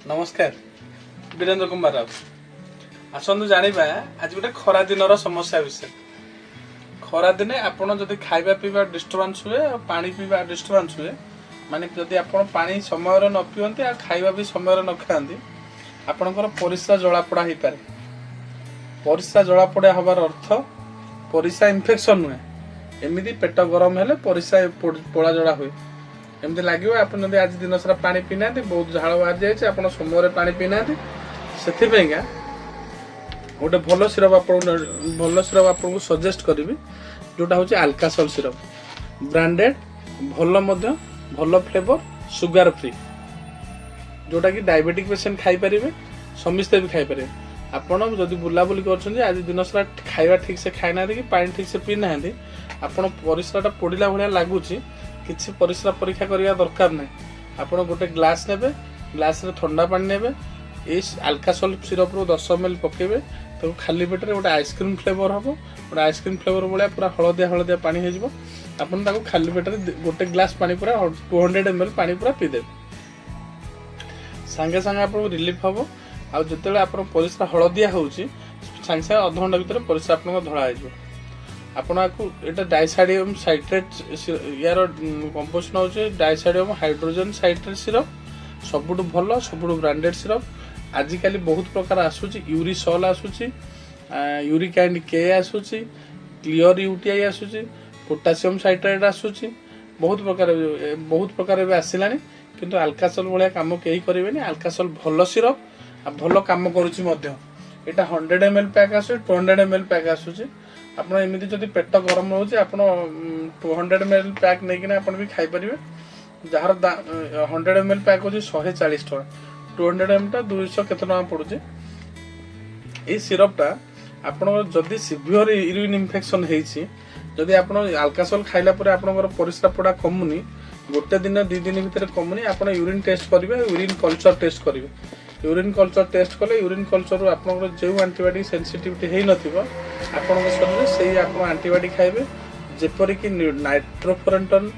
नमस्कार वीरेंद्र कुमार राउत आसतु जाना आज गोटे खरा दिन समस्या विषय खरा दिने आपड़ जदि खाଇବା पीवा डिस्टर्बान्स हुए पानी पीवा डिस्टर्बान्स हुए माने जदि आपण पानी समय न पियंती आ खाଇବା भी समय न खाती आपणकर परिस्रा जलापोड़ा हो पारे। परिस्रा जलापोड़ा हबार अर्थ परिस्रा इन्फेक्शन नुहे एमती पेट गरम हेले परिस्रा पोड़ा जड़ा हुए एमती लगे आप आज दिन सारा पानी पीना बहुत झाड़ बाहर जाए आप समय पानी पीना से गोटे भल सिरप आपको सजेस्ट करी जोटा हूँ आल्कासोल सिरप ब्रांडेड भल फ्लेवर सुगार फ्री जोटा कि डायबिटिक पेसेंट खाईपर समस्ते भी खाईपर आपड़ जदि बुलाबुली कर आज दिन सारा खाଇବା ठीक से खाई ना कि पानी ठीक से पी ना आपड़ परिस्राटा पोड़ा भाया लगुच किसी परिस्रा परीक्षा करने दरकार ना आप गोटे ग्लास ने ग्लास रे ठंडा पानी ने आल्कासोल सिरप रू 10 ml पकेबे तो खाली पेटे गोटे आइसक्रीम फ्लेवर हम गोटे आइसक्रीम फ्लेवर भाया पूरा हलदिया हलदिया पानी हो खाली पेटे गोटे ग्लास पानी पूरा 200 ml पानी पूरा पीदे सांगे सांगे आपको रिलीफ हम आउ जो आप परिस्रा हलदिया हो सांगे सांगे अध घंटा भर परिस्रा आप धड़ा हो आपको यहाँ डाइसाइडियम साइट्रेट यार कंपोजिशन हूँ डाइसाइडियम हाइड्रोजन साइट्रेट सिरप सबुठ भल सबुठ ब्रांडेड सिरप आजिकल बहुत प्रकार आसूची यूरिसॉल आसूची यूरिक एंड के आसूची क्लियर यूटीआई आसूची पोटासियम साइट्रेट आसूची बहुत प्रकार आसला किंतु आल्कासोल भाया काम कहीं करेंगे आल्कासोल भल सिरप आ भल काम करुच्ची यहाँ 100 ml पैक आस 200 ml पैक आसूची आप एमती जब पेट गरम रोचे आप 200 ml पैक नहीं आप भी खाईपर जार 100 ml पैक हूँ 140 टका 200 ml 200 केते टका पड़ुचे ये सिरपटा आपन जदि सिवियर यूरिन इन्फेक्शन होती जदि आप आल्कासोल खाइला परे आपनकर परिस्रा पोड़ा कमुनी गोटे दिन 2 दिन भितर कमुनी आप यूरिन टेस्ट करेंगे यूरिन कल्चर टेस्ट करेंगे यूरिन कल्चर टेस्ट कले यूरिन कल्चर आप जो आंटीबायोटिक सेंसिटिविटी हो नथिबो शरीर से आप आंटीबायोटिक खाइबे जेपरिक नाइट्रोफोरेंटन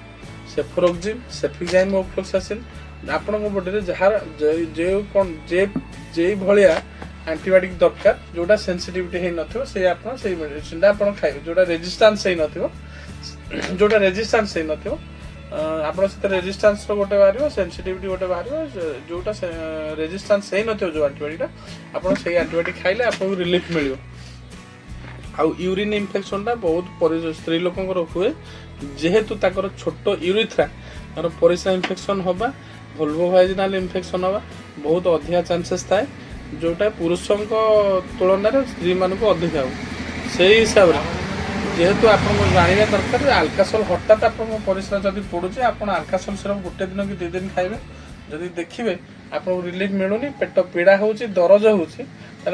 सेफोरोक्सिम सेफिजाइम ओफ्लोक्सासिन आपण बॉडी जार जे भलिया आंटीबायोटिक दरकार जोटा सेंसिटिविटी हो नथिबो से आपण से मेडिसिन आपण खाइबे जोटा रेजिस्टेंस हो नथिबो जोटा रेजिस्टेंस हो नथिबो आपन से रेजिस्टेंस गोटे बाहर सेंसिटिविटी गोटे बाहर जोटा रेजिस्टेंस हो नथिबो जो आंटीबायोटिक आपन से आंटीबायोटिक खाइले आपको रिलीफ मिलियो आउ यूरिन इन्फेक्शन टा बहुत स्त्री लोकंकर हुए जेहेतु ताकर छोट यूरिथ्रा तार परिस्रा इन्फेक्शन हवा वल्वोवाजिनाल इन्फेक्शन हवा बहुत अधिका चांसेस थाए जोटा पुरुषों तुलन में स्त्री मानक अधिक हो से हिसाब से जेहेतु आप जानवा दरकार आल्कासोल हठात आप परिस्रा जब पड़ुचे आप आल्कासोल सिरप गोटे दिन कि 2 दिन खाइबे जदि देखिए आपको रिलीफ मिलूनी पेट पीड़ा हो दरज हो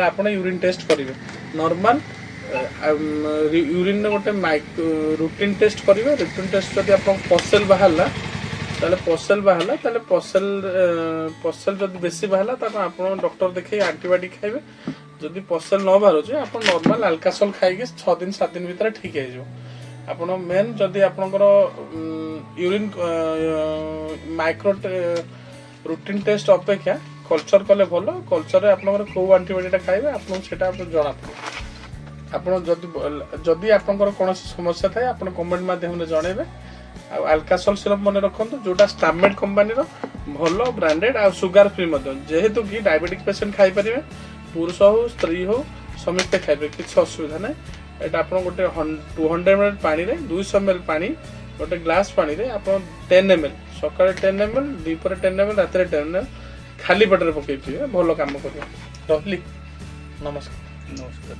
आप यूरिन टेस्ट करेंगे नॉर्मल यूरिन गोटे रूटीन टेस्ट करेंगे रूटीन टेस्ट जब आप पसेल बाहरला पसेल जब बेसी बाहरला आप डॉक्टर देखे आंटीबायोटिक खाइबे जदि पसेल न बाहर आप नॉर्मल आल्कासोल खाई 6 दिन 7 दिन भीतर ठीक हो मेन जदि आपंकर यूरिन माइक्रो रूटीन टेस्ट अपेक्षा कल्चर कले भल कल्चर आपंकर कौ आंटीबायोटिक खाइबे आपको जना पड़े जदि आपंकर कौन समस्या थाए आप कमेंट माध्यम जनइबे आल्कासोल सिरप मन रखु जोटा स्टामेड कंपनी भल ब्रांडेड आ सुगार फ्री जेहेतु कि डायबिटिक पेसेंट खाईपर पुरुष हो स्त्री हो समस्ते खाइबे किसी असुविधा ना यहाँ आप गोटे 200 ml पानी रे 200 ml पानी गोटे ग्लास पानी रे आप 10 ml सकाଳେ 10 ml दीपर 10 ml रात 10 ml खाली पेटर पकई पिए भल काम कर नमस्कार।